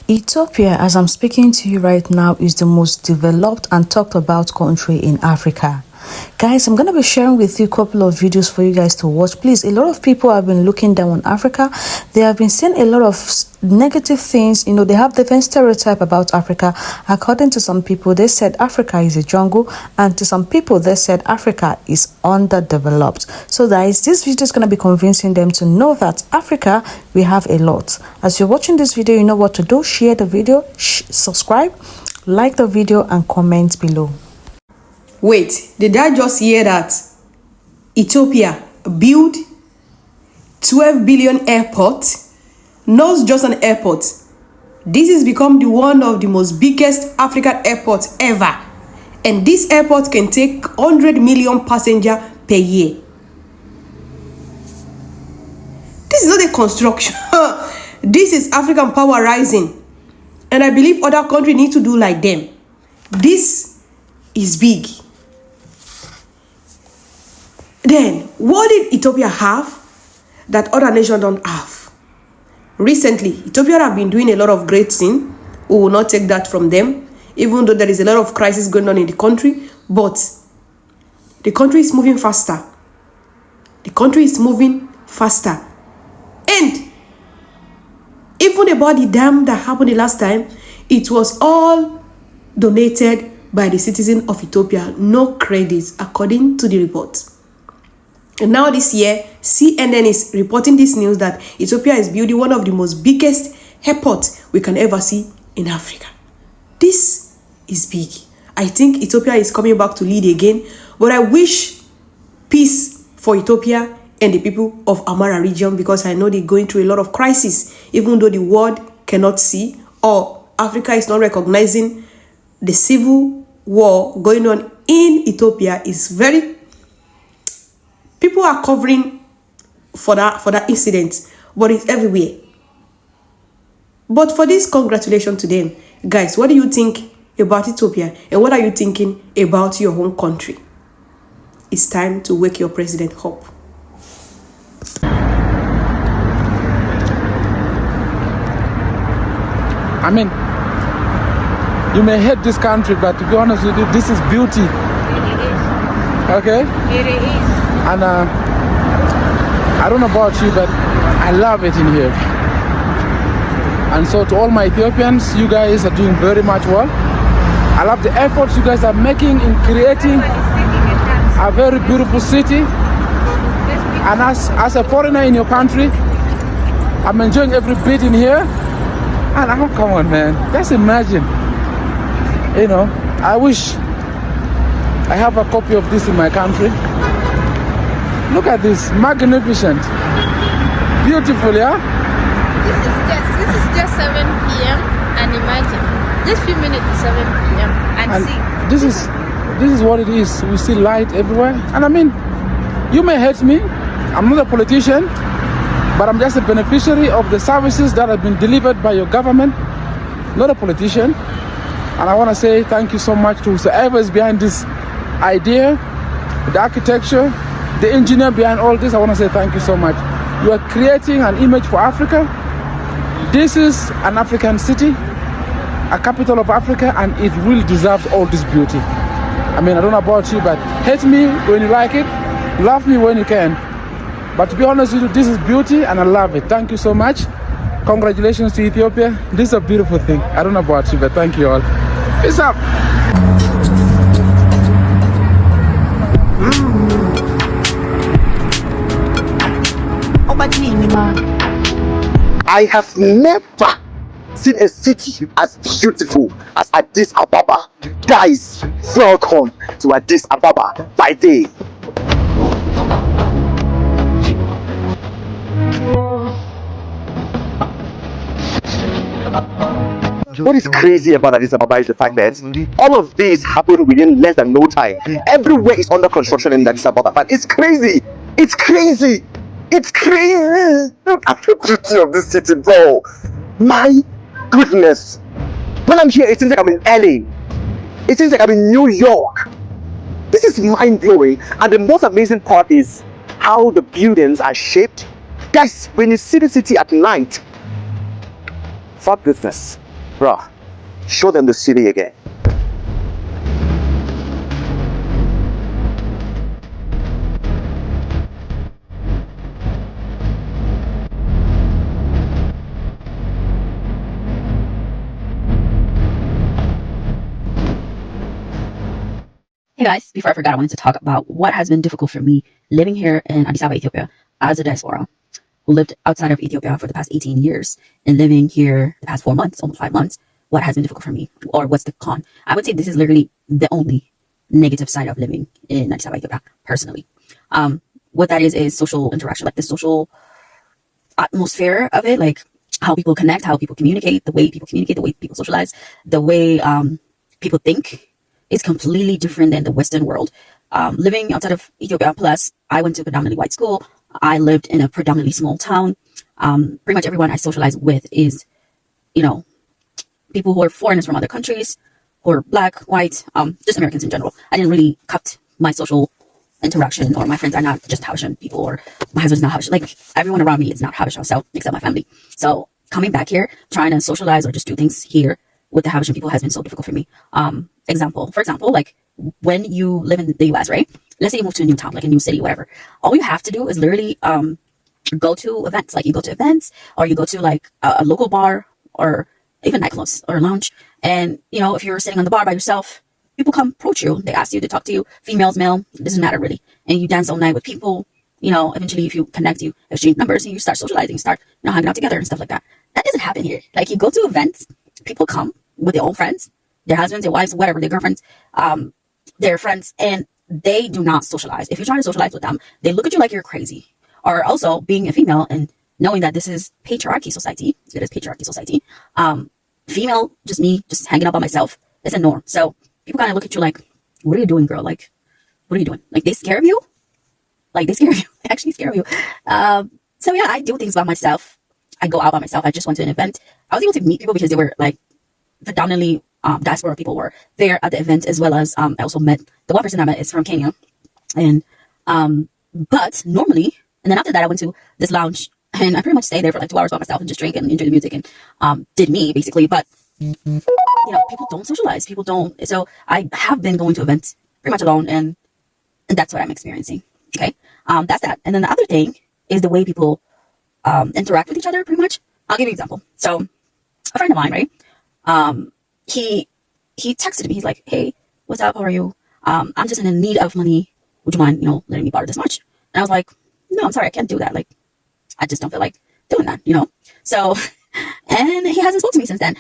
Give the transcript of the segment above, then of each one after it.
Ethiopia, as I'm speaking to you right now, is the most developed and talked about country in Africa. Guys, I'm going to be sharing with you a couple of videos for you guys to watch. Please, a lot of people have been looking down on Africa. They have been saying a lot of negative things. You know, they have different stereotype about Africa. According to some people, they said Africa is a jungle. And to some people, they said Africa is underdeveloped. So guys, this video is going to be convincing them to know that Africa, we have a lot. As you're watching this video, you know what to do. Share the video, subscribe, like the video, and comment below. Wait, did I just hear that Ethiopia build 12 billion airport? Not just an airport. This has become one of the most biggest African airports ever. And this airport can take 100 million passengers per year. This is not a construction. This is African power rising. And I believe other countries need to do like them. This is big. Then, what did Ethiopia have that other nations don't have? Recently, Ethiopia have been doing a lot of great things. We will not take that from them, even though there is a lot of crisis going on in the country. But the country is moving faster. The country is moving faster. And even about the dam that happened the last time, it was all donated by the citizens of Ethiopia. No credits, according to the report. And now this year, CNN is reporting this news that Ethiopia is building one of the most biggest airports we can ever see in Africa. This is big. I think Ethiopia is coming back to lead again, but I wish peace for Ethiopia and the people of Amara region, because I know they're going through a lot of crisis, even though the world cannot see, or Africa is not recognizing the civil war going on in Ethiopia. Is very people are covering for that incident, but it's everywhere. But for this, congratulations to them. Guys, what do you think about Ethiopia? And what are you thinking about your home country? It's time to wake your president up. I mean, you may hate this country, but to be honest with you, this is beauty. It is. Okay? It is. And I don't know about you, but I love it in here. And so to all my Ethiopians, you guys are doing very much well. I love the efforts you guys are making in creating a very beautiful city. And as a foreigner in your country, I'm enjoying every bit in here. And oh, come on, man, just imagine. You know, I wish I have a copy of this in my country. Look at this, magnificent, beautiful, yeah? This is just 7 p.m. and imagine, just few minutes to 7 p.m. and see. This is what it is. We see light everywhere. And I mean, you may hate me. I'm not a politician, but I'm just a beneficiary of the services that have been delivered by your government, not a politician. And I want to say thank you so much to whoever is behind this idea, the architecture, the engineer behind all this. I want to say thank you so much. You are creating an image for Africa. This is an African city, a capital of Africa, and it really deserves all this beauty. I mean, I don't know about you, but hate me when you like it, love me when you can. But to be honest with you, this is beauty and I love it. Thank you so much. Congratulations to Ethiopia. This is a beautiful thing. I don't know about you, but thank you all. Peace up. I have never seen a city as beautiful as Addis Ababa. Guys, welcome to Addis Ababa by day. What is crazy about Addis Ababa is the fact that all of this happened within less than no time. Everywhere is under construction in Addis Ababa, but it's crazy. It's crazy. It's crazy. Look at the beauty of this city, bro. My goodness. When I'm here, it seems like I'm in LA. It seems like I'm in New York. This is mind-blowing. And the most amazing part is how the buildings are shaped. Guys, when you see the city at night, fuck business. Bruh, show them the city again. Hey guys, before I forgot, I wanted to talk about what has been difficult for me living here in Addis Ababa, Ethiopia, as a diaspora who lived outside of Ethiopia for the past 18 years and living here the past 4 months, almost 5 months. What has been difficult for me, or what's the con? I would say this is literally the only negative side of living in Addis Ababa, Ethiopia, personally. What that is social interaction, like the social atmosphere of it, like how people connect, how people communicate, the way people socialize, the way people think is completely different than the Western world. Living outside of Ethiopia, plus I went to a predominantly white school. I lived in a predominantly small town. Pretty much everyone I socialize with is, people who are foreigners from other countries, who are black, white, just Americans in general. I didn't really cut my social interaction, or my friends are not just Habeshan people, or my husband's not Habeshan. Like, everyone around me is not Habeshan, so except my family. So coming back here, trying to socialize or just do things here with the Habeshan people has been so difficult for me. For example, like when you live in the US, right? Let's say you move to a new town, like a new city, whatever. All you have to do is literally go to events. Like you go to events, or you go to like a local bar, or even nightclubs or lounge. And if you're sitting on the bar by yourself, people come approach you. They ask you, they talk to you, females, male, it doesn't matter really. And you dance all night with people. Eventually if you connect, you exchange numbers and you start socializing, start hanging out together and stuff like that. That doesn't happen here. Like you go to events, people come with their own friends, their husbands, their wives, whatever, their girlfriends, their friends, and they do not socialize. If you try to socialize with them, they look at you like you're crazy. Or also being a female and knowing that this is patriarchy society, female, just me, just hanging out by myself, it's a norm. So people kind of look at you like, what are you doing, girl? Like, what are you doing? Like, they scare of you? Like, they scare of you. They actually scare of you. So yeah, I do things by myself. I go out by myself. I just went to an event. I was able to meet people because they were like predominantly diaspora people were there at the event, as well as I also met the one person I met is from Kenya. And but normally, and then after that I went to this lounge and I pretty much stayed there for like 2 hours by myself and just drank and enjoyed the music and did me basically. But people don't socialize. People don't. So I have been going to events pretty much alone, and that's what I'm experiencing. Okay, that's that. And then the other thing is the way people interact with each other. Pretty much, I'll give you an example. So a friend of mine, right? He texted me. He's like, "Hey, what's up? How are you? I'm just in need of money. Would you mind, letting me borrow this much?" And I was like, "No, I'm sorry, I can't do that. Like, I just don't feel like doing that, So, and he hasn't spoken to me since then.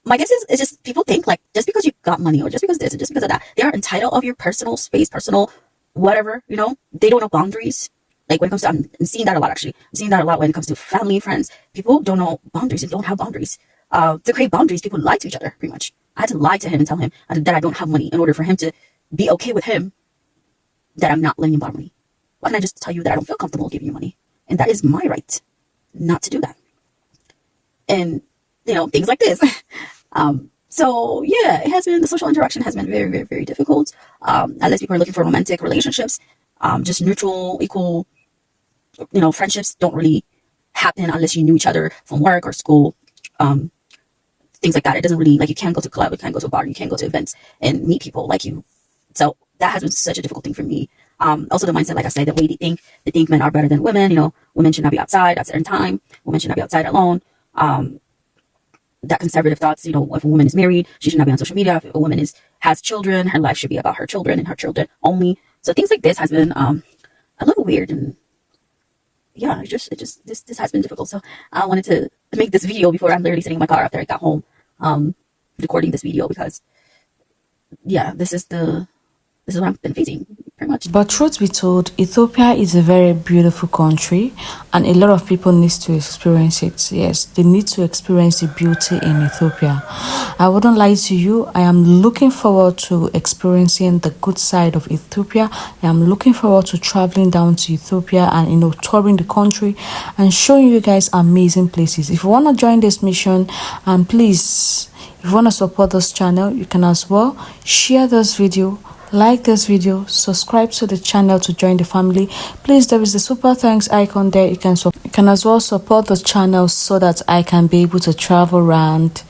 My guess is, it's just people think like just because you got money, or just because this, or just because of that, they are entitled of your personal space, personal whatever. They don't know boundaries. Like when it comes to, I'm seeing that a lot actually. I'm seeing that a lot when it comes to family, friends. People don't know boundaries and don't have boundaries. To create boundaries, people lie to each other pretty much. I had to lie to him and tell him that I don't have money in order for him to be okay with him that I'm not letting him borrow money. Why can't I just tell you that I don't feel comfortable giving you money? And that is my right not to do that. And, things like this. So yeah, the social interaction has been very, very, very difficult. Unless people are looking for romantic relationships, just neutral, equal, friendships don't really happen unless you knew each other from work or school. Things like that. It doesn't really, like, you can't go to a club, you can't go to a bar, you can't go to events and meet people like you. So that has been such a difficult thing for me. Also the mindset, like I said, the way they think men are better than women. Women should not be outside at a certain time. Women should not be outside alone. That conservative thoughts, if a woman is married, she should not be on social media. If a woman has children, her life should be about her children and her children only. So things like this has been a little weird, and yeah, this has been difficult. So I wanted to make this video before I'm literally sitting in my car after I got home, recording this video, because yeah, this is what I've been facing pretty much. But truth be told, Ethiopia is a very beautiful country, and a lot of people need to experience it. Yes, they need to experience the beauty in Ethiopia. I wouldn't lie to you. I am looking forward to experiencing the good side of Ethiopia. I am looking forward to traveling down to Ethiopia and touring the country and showing you guys amazing places. If you want to join this mission, and please, if you want to support this channel, you can as well share this video, like this video, subscribe to the channel to join the family. Please, there is a super thanks icon there. You can as well support the channel so that I can be able to travel around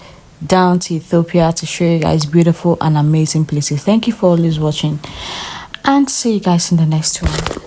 down to Ethiopia to show you guys beautiful and amazing places. Thank you for always watching, and see you guys in the next one.